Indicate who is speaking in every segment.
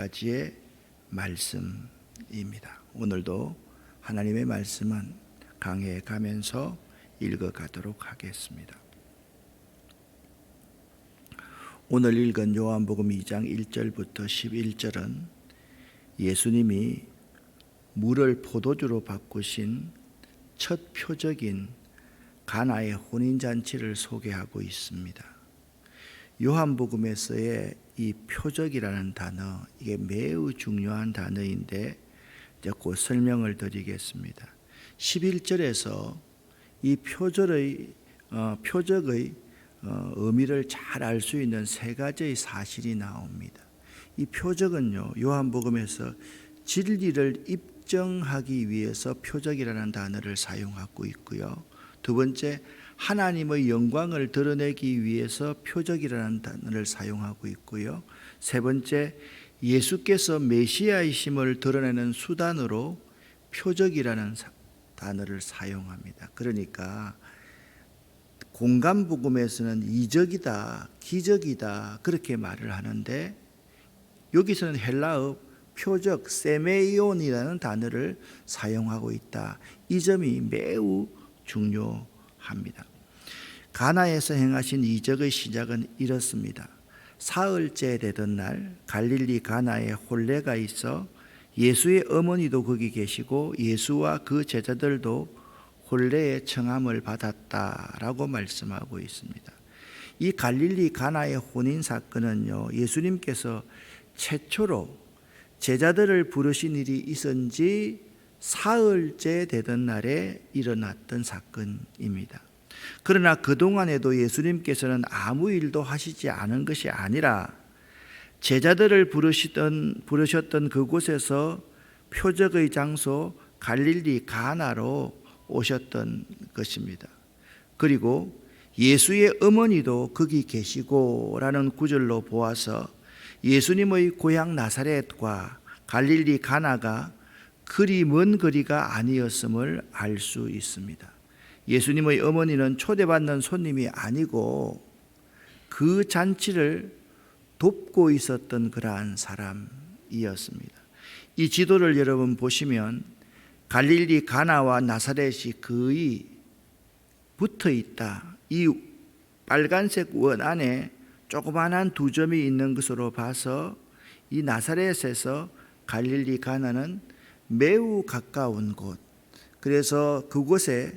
Speaker 1: 가지의 말씀입니다. 오늘도 하나님의 말씀은 강해 가면서 읽어가도록 하겠습니다. 오늘 읽은 요한복음 2장 1절부터 11절은 예수님이 물을 포도주로 바꾸신 첫 표적인 가나의 혼인잔치를 소개하고 있습니다. 요한복음에서의 이 표적이라는 단어, 이게 매우 중요한 단어인데 이제 곧 설명을 드리겠습니다. 11절에서 이 표적의 의미를 잘 알 수 있는 세 가지의 사실이 나옵니다. 이 표적은요, 요한복음에서 진리를 입증하기 위해서 표적이라는 단어를 사용하고 있고요. 두 번째, 하나님의 영광을 드러내기 위해서 표적이라는 단어를 사용하고 있고요. 세 번째, 예수께서 메시아이심을 드러내는 수단으로 표적이라는 단어를 사용합니다. 그러니까 공간복음에서는 이적이다, 기적이다 그렇게 말을 하는데 여기서는 헬라어 표적, 세메이온이라는 단어를 사용하고 있다. 이 점이 매우 중요합니다. 가나에서 행하신 이적의 시작은 이렇습니다. 사흘째 되던 날 갈릴리 가나에 혼례가 있어 예수의 어머니도 거기 계시고 예수와 그 제자들도 혼례의 청함을 받았다라고 말씀하고 있습니다. 이 갈릴리 가나의 혼인 사건은요, 예수님께서 최초로 제자들을 부르신 일이 있은 지 사흘째 되던 날에 일어났던 사건입니다. 그러나 그동안에도 예수님께서는 아무 일도 하시지 않은 것이 아니라 제자들을 부르셨던 그곳에서 표적의 장소 갈릴리 가나로 오셨던 것입니다. 그리고 예수의 어머니도 거기 계시고라는 구절로 보아서 예수님의 고향 나사렛과 갈릴리 가나가 그리 먼 거리가 아니었음을 알 수 있습니다. 예수님의 어머니는 초대받는 손님이 아니고 그 잔치를 돕고 있었던 그러한 사람이었습니다. 이 지도를 여러분 보시면 갈릴리 가나와 나사렛이 거의 붙어 있다. 이 빨간색 원 안에 조그만한 두 점이 있는 것으로 봐서 이 나사렛에서 갈릴리 가나는 매우 가까운 곳, 그래서 그곳에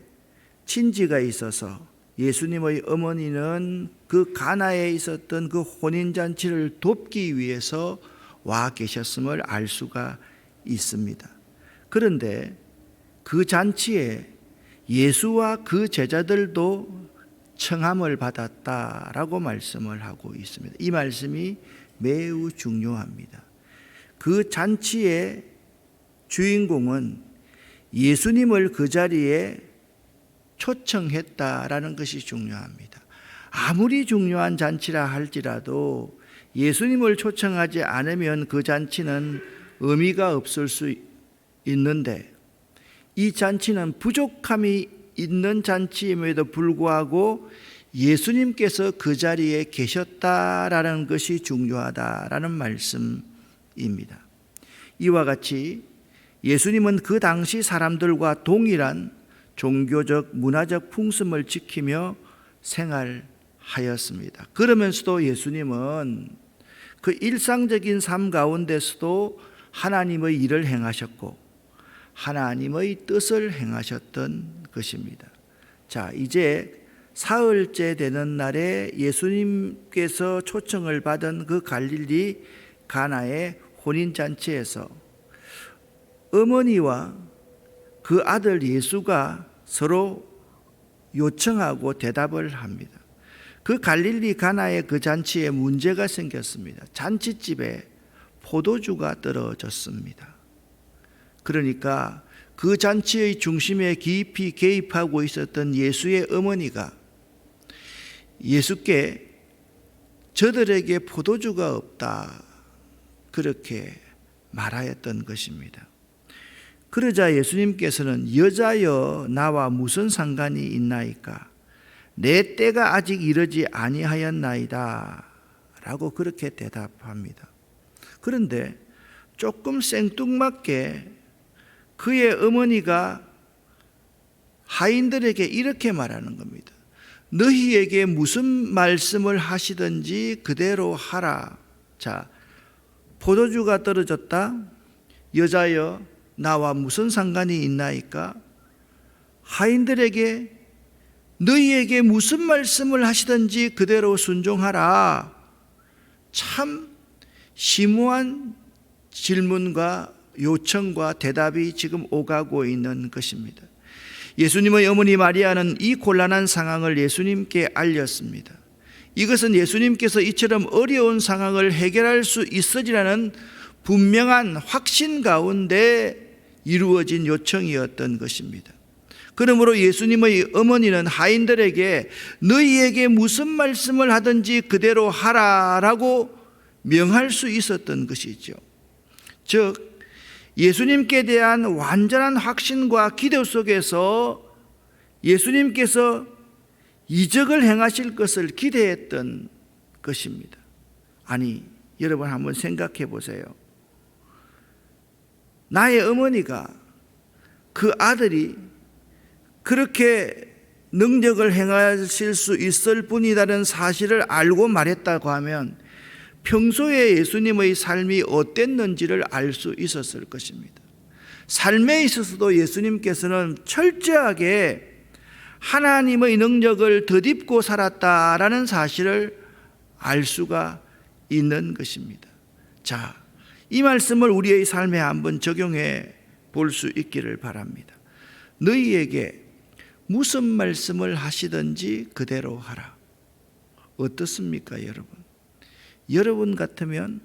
Speaker 1: 친지가 있어서 예수님의 어머니는 그 가나에 있었던 그 혼인잔치를 돕기 위해서 와 계셨음을 알 수가 있습니다. 그런데 그 잔치에 예수와 그 제자들도 청함을 받았다라고 말씀을 하고 있습니다. 이 말씀이 매우 중요합니다. 그 잔치의 주인공은 예수님을 그 자리에 초청했다라는 것이 중요합니다. 아무리 중요한 잔치라 할지라도 예수님을 초청하지 않으면 그 잔치는 의미가 없을 수 있는데 이 잔치는 부족함이 있는 잔치임에도 불구하고 예수님께서 그 자리에 계셨다라는 것이 중요하다라는 말씀입니다. 이와 같이 예수님은 그 당시 사람들과 동일한 종교적, 문화적 풍습을 지키며 생활하였습니다. 그러면서도 예수님은 그 일상적인 삶 가운데서도 하나님의 일을 행하셨고 하나님의 뜻을 행하셨던 것입니다. 자, 이제 사흘째 되는 날에 예수님께서 초청을 받은 그 갈릴리 가나의 혼인잔치에서 어머니와 그 아들 예수가 서로 요청하고 대답을 합니다. 그 갈릴리 가나의 그 잔치에 문제가 생겼습니다. 잔치집에 포도주가 떨어졌습니다. 그러니까 그 잔치의 중심에 깊이 개입하고 있었던 예수의 어머니가 예수께 저들에게 포도주가 없다 그렇게 말하였던 것입니다. 그러자 예수님께서는 여자여 나와 무슨 상관이 있나이까 내 때가 아직 이르지 아니하였나이다 라고 그렇게 대답합니다. 그런데 조금 생뚱맞게 그의 어머니가 하인들에게 이렇게 말하는 겁니다. 너희에게 무슨 말씀을 하시든지 그대로 하라. 자, 포도주가 떨어졌다. 여자여, 나와 무슨 상관이 있나이까? 하인들에게 너희에게 무슨 말씀을 하시든지 그대로 순종하라. 참 심오한 질문과 요청과 대답이 지금 오가고 있는 것입니다. 예수님의 어머니 마리아는 이 곤란한 상황을 예수님께 알렸습니다. 이것은 예수님께서 이처럼 어려운 상황을 해결할 수 있으리라는 분명한 확신 가운데 이루어진 요청이었던 것입니다. 그러므로 예수님의 어머니는 하인들에게 너희에게 무슨 말씀을 하든지 그대로 하라라고 명할 수 있었던 것이죠. 즉 예수님께 대한 완전한 확신과 기대 속에서 예수님께서 이적을 행하실 것을 기대했던 것입니다. 아니, 여러분 한번 생각해 보세요. 나의 어머니가 그 아들이 그렇게 능력을 행하실 수 있을 뿐이라는 사실을 알고 말했다고 하면 평소에 예수님의 삶이 어땠는지를 알 수 있었을 것입니다. 삶에 있어서도 예수님께서는 철저하게 하나님의 능력을 덧입고 살았다라는 사실을 알 수가 있는 것입니다. 자, 이 말씀을 우리의 삶에 한번 적용해 볼 수 있기를 바랍니다. 너희에게 무슨 말씀을 하시든지 그대로 하라. 어떻습니까, 여러분? 여러분 같으면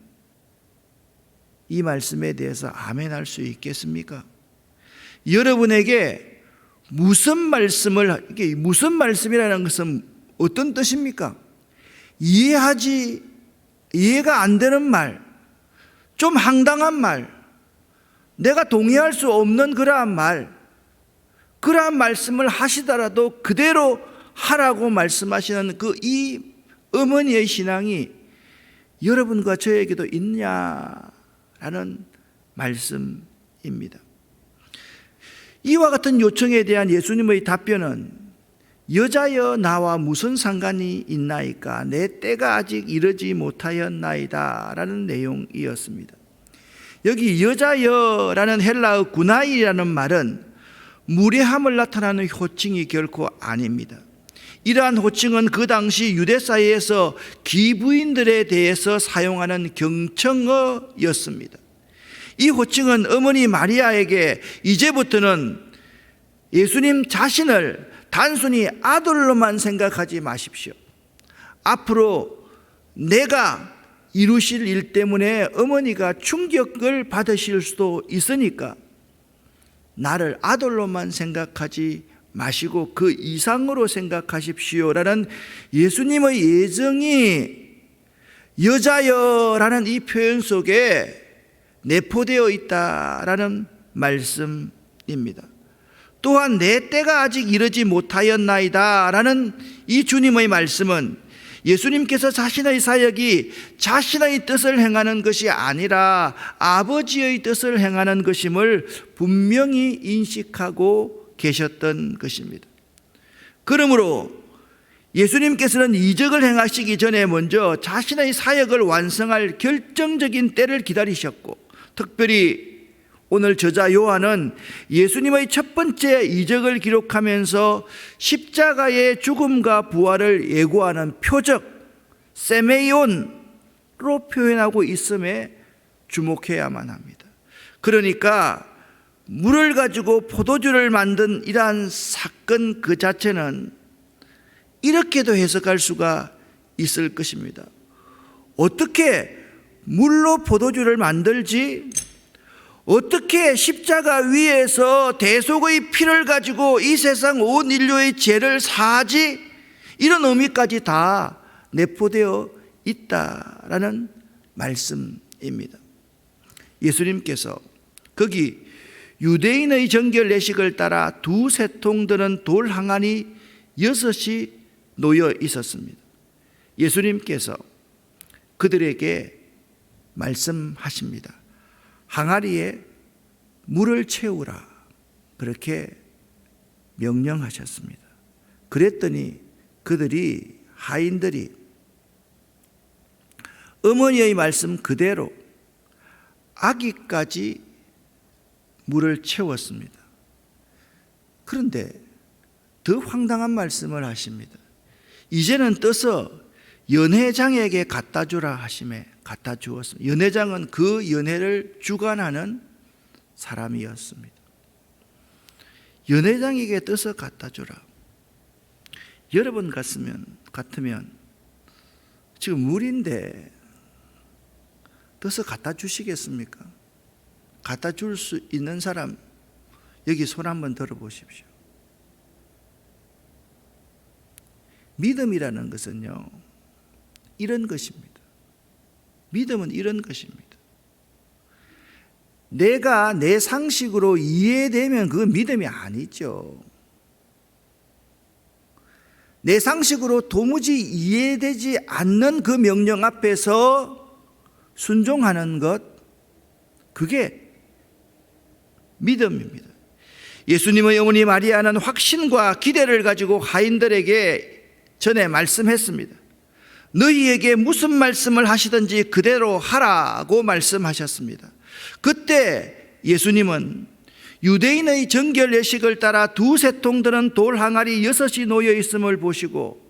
Speaker 1: 이 말씀에 대해서 아멘 할 수 있겠습니까? 여러분에게 무슨 말씀을, 이게 무슨 말씀이라는 것은 어떤 뜻입니까? 이해가 안 되는 말, 좀 황당한 말, 내가 동의할 수 없는 그러한 말씀을 하시더라도 그대로 하라고 말씀하시는 이 어머니의 신앙이 여러분과 저에게도 있냐라는 말씀입니다. 이와 같은 요청에 대한 예수님의 답변은 여자여 나와 무슨 상관이 있나이까? 내 때가 아직 이르지 못하였나이다 라는 내용이었습니다. 여기 여자여라는 헬라어 구나이라는 말은 무례함을 나타내는 호칭이 결코 아닙니다. 이러한 호칭은 그 당시 유대 사회에서 기부인들에 대해서 사용하는 경청어였습니다. 이 호칭은 어머니 마리아에게 이제부터는 예수님 자신을 단순히 아들로만 생각하지 마십시오. 앞으로 내가 이루실 일 때문에 어머니가 충격을 받으실 수도 있으니까 나를 아들로만 생각하지 마시고 그 이상으로 생각하십시오라는 예수님의 예정이 여자여라는 이 표현 속에 내포되어 있다라는 말씀입니다. 또한 내 때가 아직 이르지 못하였나이다 라는 이 주님의 말씀은 예수님께서 자신의 사역이 자신의 뜻을 행하는 것이 아니라 아버지의 뜻을 행하는 것임을 분명히 인식하고 계셨던 것입니다. 그러므로 예수님께서는 이적을 행하시기 전에 먼저 자신의 사역을 완성할 결정적인 때를 기다리셨고, 특별히 오늘 저자 요한은 예수님의 첫 번째 이적을 기록하면서 십자가의 죽음과 부활을 예고하는 표적 세메이온으로 표현하고 있음에 주목해야만 합니다. 그러니까 물을 가지고 포도주를 만든 이러한 사건 그 자체는 이렇게도 해석할 수가 있을 것입니다. 어떻게 물로 포도주를 만들지? 어떻게 십자가 위에서 대속의 피를 가지고 이 세상 온 인류의 죄를 사하지? 이런 의미까지 다 내포되어 있다라는 말씀입니다. 예수님께서 거기 유대인의 정결 예식을 따라 두세 통 드는 돌 항아리 6이 놓여 있었습니다. 예수님께서 그들에게 말씀하십니다. 항아리에 물을 채우라 그렇게 명령하셨습니다. 그랬더니 그들이 하인들이 어머니의 말씀 그대로 아기까지 물을 채웠습니다. 그런데 더 황당한 말씀을 하십니다. 이제는 떠서 연회장에게 갖다 주라 하심에 갖다 주었습니다. 연회장은 그 연회를 주관하는 사람이었습니다. 연회장에게 떠서 갖다 주라. 여러분 같으면 지금 물인데 떠서 갖다 주시겠습니까? 갖다 줄 수 있는 사람 여기 손 한번 들어보십시오. 믿음이라는 것은요, 이런 것입니다. 믿음은 이런 것입니다. 내가 내 상식으로 이해되면 그건 믿음이 아니죠. 내 상식으로 도무지 이해되지 않는 그 명령 앞에서 순종하는 것, 그게 믿음입니다. 예수님의 어머니 마리아는 확신과 기대를 가지고 하인들에게 전에 말씀했습니다. 너희에게 무슨 말씀을 하시든지 그대로 하라고 말씀하셨습니다. 그때 예수님은 유대인의 정결 예식을 따라 두세 통 드는 돌 항아리 6이 놓여 있음을 보시고,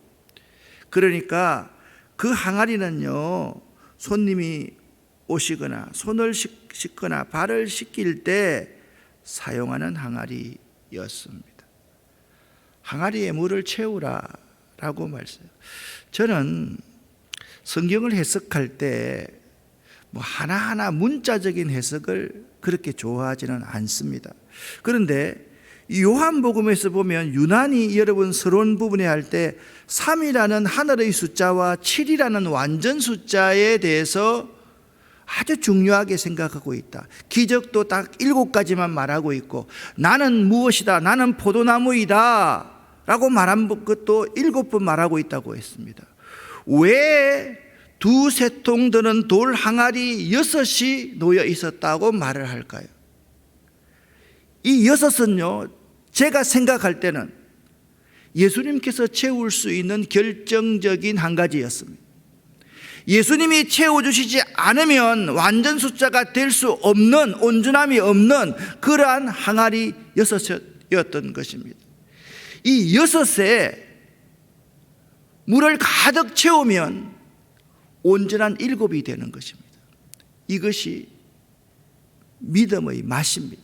Speaker 1: 그러니까 그 항아리는요, 손님이 오시거나 손을 씻거나 발을 씻길 때 사용하는 항아리였습니다. 항아리에 물을 채우라 라고 말씀. 저는 성경을 해석할 때 뭐 하나하나 문자적인 해석을 그렇게 좋아하지는 않습니다. 그런데 요한복음에서 보면 유난히 여러분 서론 부분에 할 때 3이라는 하늘의 숫자와 7이라는 완전 숫자에 대해서 아주 중요하게 생각하고 있다. 기적도 딱 7가지만 말하고 있고, 나는 무엇이다, 나는 포도나무이다 라고 말한 것도 7번 말하고 있다고 했습니다. 왜 두세 통 드는 돌 항아리 6이 놓여 있었다고 말을 할까요? 이 6은요, 제가 생각할 때는 예수님께서 채울 수 있는 결정적인 한 가지였습니다. 예수님이 채워주시지 않으면 완전 숫자가 될 수 없는, 온전함이 없는 그러한 항아리 6이었던 것입니다. 이 6에 물을 가득 채우면 온전한 7이 되는 것입니다. 이것이 믿음의 맛입니다.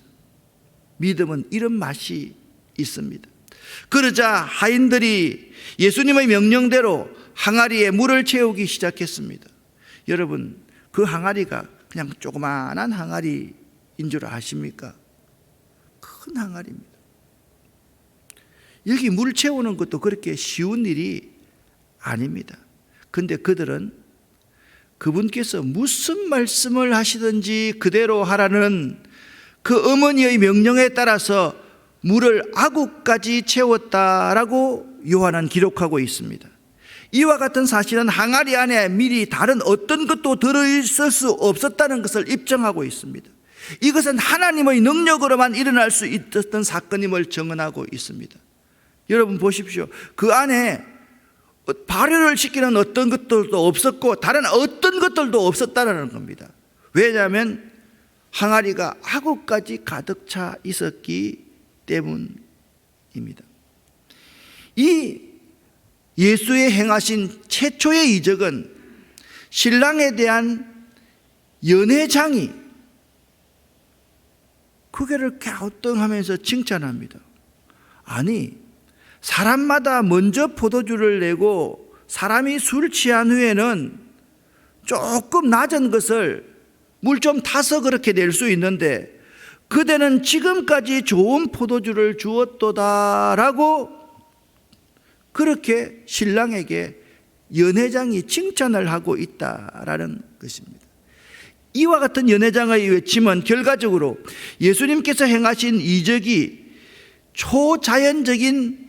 Speaker 1: 믿음은 이런 맛이 있습니다. 그러자 하인들이 예수님의 명령대로 항아리에 물을 채우기 시작했습니다. 여러분, 그 항아리가 그냥 조그마한 항아리인 줄 아십니까? 큰 항아리입니다. 여기 물 채우는 것도 그렇게 쉬운 일이 아닙니다. 근데 그들은 그분께서 무슨 말씀을 하시든지 그대로 하라는 그 어머니의 명령에 따라서 물을 아구까지 채웠다라고 요한은 기록하고 있습니다. 이와 같은 사실은 항아리 안에 미리 다른 어떤 것도 들어있을 수 없었다는 것을 입증하고 있습니다. 이것은 하나님의 능력으로만 일어날 수 있었던 사건임을 증언하고 있습니다. 여러분 보십시오. 그 안에 발효를 시키는 어떤 것들도 없었고 다른 어떤 것들도 없었다는 겁니다. 왜냐하면 항아리가 아구까지 가득 차 있었기 때문입니다. 이 예수의 행하신 최초의 이적은 신랑에 대한 연회장이 그게를 갸우뚱하면서 칭찬합니다. 아니, 사람마다 먼저 포도주를 내고 사람이 술 취한 후에는 조금 낮은 것을 물 좀 타서 그렇게 낼 수 있는데 그대는 지금까지 좋은 포도주를 주었도다라고 그렇게 신랑에게 연회장이 칭찬을 하고 있다라는 것입니다. 이와 같은 연회장의 외침은 결과적으로 예수님께서 행하신 이적이 초자연적인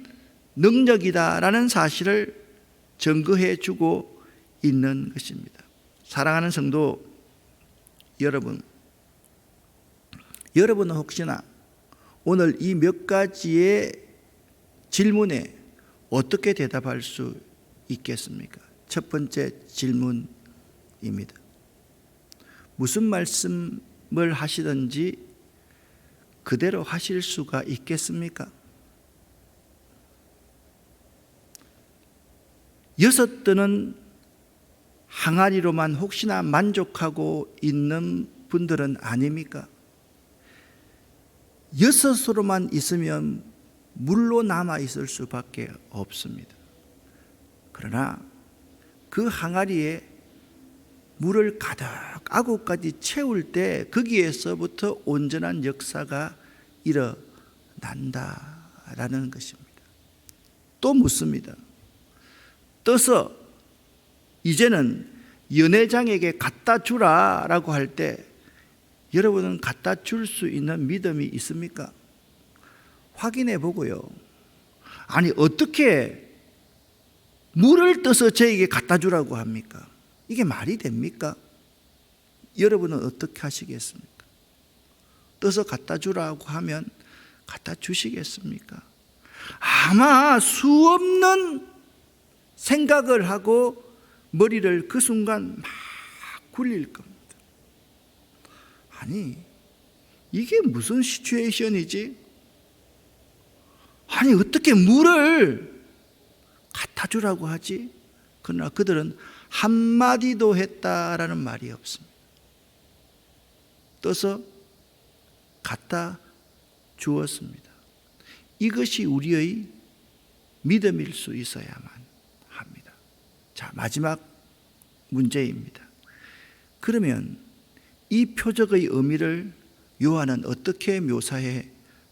Speaker 1: 능력이다라는 사실을 증거해 주고 있는 것입니다. 사랑하는 성도 여러분, 여러분은 혹시나 오늘 이 몇 가지의 질문에 어떻게 대답할 수 있겠습니까? 첫 번째 질문입니다. 무슨 말씀을 하시든지 그대로 하실 수가 있겠습니까? 6 항아리로만 혹시나 만족하고 있는 분들은 아닙니까? 6으로만 있으면 물로 남아 있을 수밖에 없습니다. 그러나 그 항아리에 물을 가득 아구까지 채울 때 거기에서부터 온전한 역사가 일어난다라는 것입니다. 또 묻습니다. 떠서 이제는 연회장에게 갖다 주라라고 할 때 여러분은 갖다 줄 수 있는 믿음이 있습니까? 확인해 보고요. 아니 어떻게 물을 떠서 저에게 갖다 주라고 합니까? 이게 말이 됩니까? 여러분은 어떻게 하시겠습니까? 떠서 갖다 주라고 하면 갖다 주시겠습니까? 아마 수없는 생각을 하고 머리를 그 순간 막 굴릴 겁니다. 아니 이게 무슨 시츄에이션이지? 아니 어떻게 물을 갖다 주라고 하지? 그러나 그들은 한마디도 했다라는 말이 없습니다. 떠서 갖다 주었습니다. 이것이 우리의 믿음일 수 있어야만 합니다. 자, 마지막 문제입니다. 그러면 이 표적의 의미를 요한은 어떻게 묘사해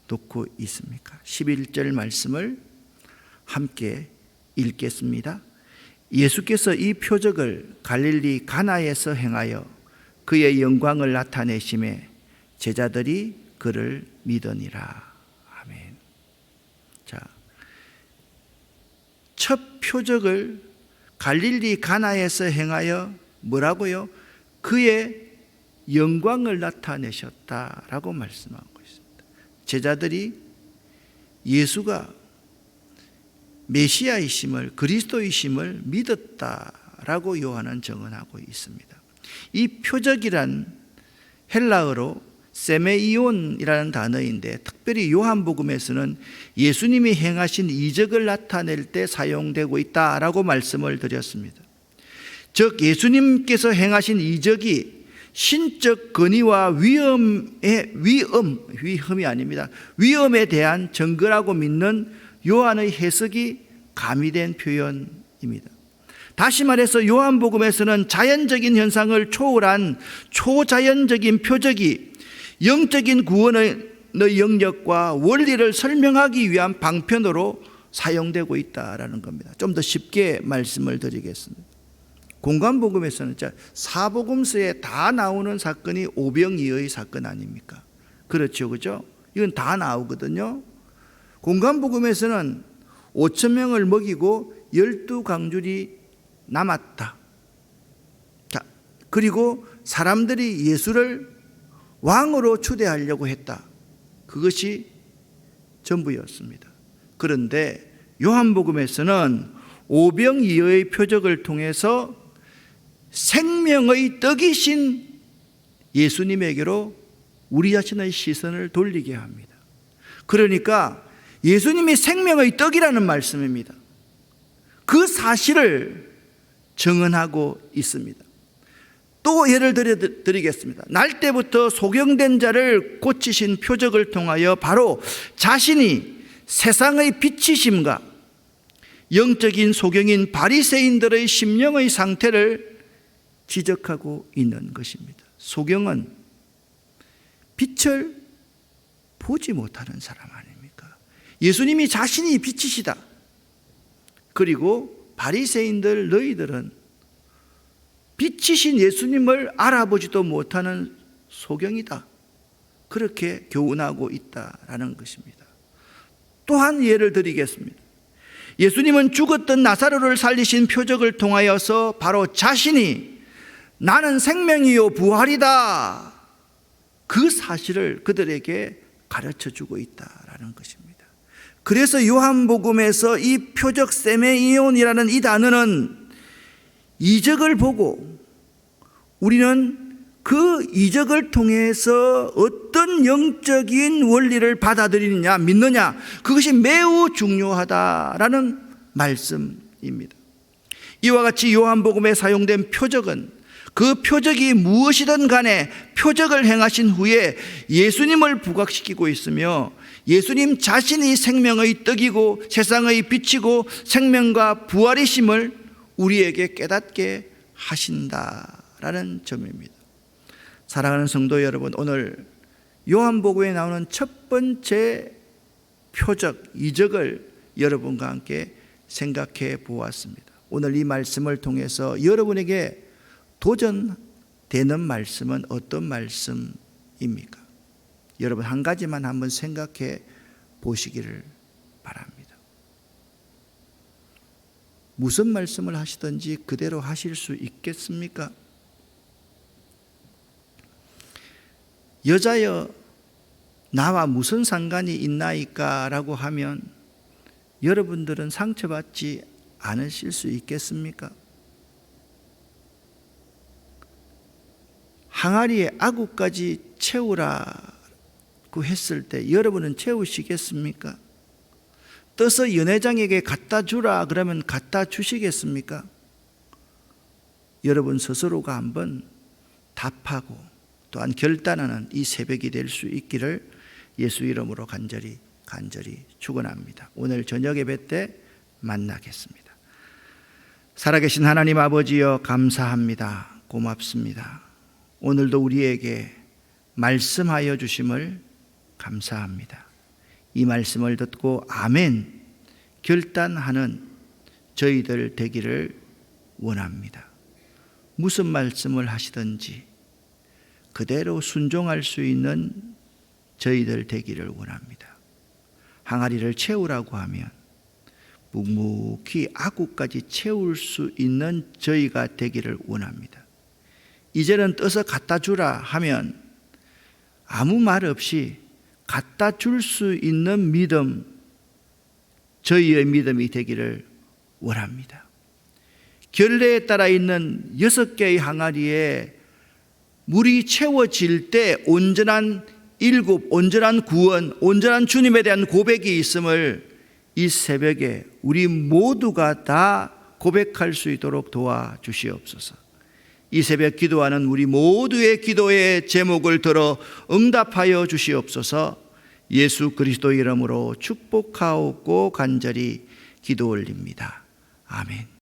Speaker 1: 놓고 있습니까? 11절 말씀을 함께 읽겠습니다. 예수께서 이 표적을 갈릴리 가나에서 행하여 그의 영광을 나타내심에 제자들이 그를 믿으니라. 아멘. 자, 첫 표적을 갈릴리 가나에서 행하여 뭐라고요? 그의 영광을 나타내셨다라고 말씀하고 있습니다. 제자들이 예수가 메시아이심을, 그리스도이심을 믿었다라고 요한은 증언하고 있습니다. 이 표적이란 헬라어로 세메이온이라는 단어인데 특별히 요한복음에서는 예수님이 행하신 이적을 나타낼 때 사용되고 있다라고 말씀을 드렸습니다. 즉 예수님께서 행하신 이적이 신적 권위와 위험이 아닙니다. 위험에 대한 증거라고 믿는 요한의 해석이 가미된 표현입니다. 다시 말해서 요한복음에서는 자연적인 현상을 초월한 초자연적인 표적이 영적인 구원의 영역과 원리를 설명하기 위한 방편으로 사용되고 있다라는 겁니다. 좀 더 쉽게 말씀을 드리겠습니다. 공관복음에서는 사복음서에 다 나오는 사건이 오병이어의 사건 아닙니까? 그렇죠, 그죠? 이건 다 나오거든요. 공관복음에서는 5,000명을 먹이고 12강줄이 남았다. 자, 그리고 사람들이 예수를 왕으로 추대하려고 했다. 그것이 전부였습니다. 그런데 요한복음에서는 오병이어의 표적을 통해서 생명의 떡이신 예수님에게로 우리 자신의 시선을 돌리게 합니다. 그러니까 예수님이 생명의 떡이라는 말씀입니다. 그 사실을 증언하고 있습니다. 또 예를 드리겠습니다. 날 때부터 소경된 자를 고치신 표적을 통하여 바로 자신이 세상의 빛이심과 영적인 소경인 바리새인들의 심령의 상태를 지적하고 있는 것입니다. 소경은 빛을 보지 못하는 사람 아닙니까? 예수님이 자신이 빛이시다. 그리고 바리새인들 너희들은 빛이신 예수님을 알아보지도 못하는 소경이다. 그렇게 교훈하고 있다라는 것입니다. 또한 예를 드리겠습니다. 예수님은 죽었던 나사로를 살리신 표적을 통하여서 바로 자신이 나는 생명이요 부활이다 그 사실을 그들에게 가르쳐 주고 있다라는 것입니다. 그래서 요한복음에서 이 표적 세메이온이라는 이 단어는 이적을 보고 우리는 그 이적을 통해서 어떤 영적인 원리를 받아들이느냐, 믿느냐, 그것이 매우 중요하다라는 말씀입니다. 이와 같이 요한복음에 사용된 표적은 그 표적이 무엇이든 간에 표적을 행하신 후에 예수님을 부각시키고 있으며 예수님 자신이 생명의 떡이고 세상의 빛이고 생명과 부활이심을 우리에게 깨닫게 하신다라는 점입니다. 사랑하는 성도 여러분, 오늘 요한복음에 나오는 첫 번째 표적, 이적을 여러분과 함께 생각해 보았습니다. 오늘 이 말씀을 통해서 여러분에게 도전되는 말씀은 어떤 말씀입니까? 여러분 한 가지만 한번 생각해 보시기를 바랍니다. 무슨 말씀을 하시든지 그대로 하실 수 있겠습니까? 여자여 나와 무슨 상관이 있나이까 라고 하면 여러분들은 상처받지 않으실 수 있겠습니까? 항아리에 아구까지 채우라고 했을 때 여러분은 채우시겠습니까? 떠서 연회장에게 갖다 주라 그러면 갖다 주시겠습니까? 여러분 스스로가 한번 답하고 또한 결단하는 이 새벽이 될 수 있기를 예수 이름으로 간절히 축원합니다. 오늘 저녁 예배 때 만나겠습니다. 살아계신 하나님 아버지여 감사합니다. 고맙습니다. 오늘도 우리에게 말씀하여 주심을 감사합니다. 이 말씀을 듣고 아멘 결단하는 저희들 되기를 원합니다. 무슨 말씀을 하시든지 그대로 순종할 수 있는 저희들 되기를 원합니다. 항아리를 채우라고 하면 묵묵히 아구까지 채울 수 있는 저희가 되기를 원합니다. 이제는 떠서 갖다 주라 하면 아무 말 없이 갖다 줄 수 있는 믿음, 저희의 믿음이 되기를 원합니다. 결례에 따라 있는 6개의 항아리에 물이 채워질 때 온전한 일곱, 온전한 구원, 온전한 주님에 대한 고백이 있음을 이 새벽에 우리 모두가 다 고백할 수 있도록 도와주시옵소서. 이 새벽 기도하는 우리 모두의 기도의 제목을 들어 응답하여 주시옵소서. 예수 그리스도 이름으로 축복하옵고 간절히 기도 올립니다. 아멘.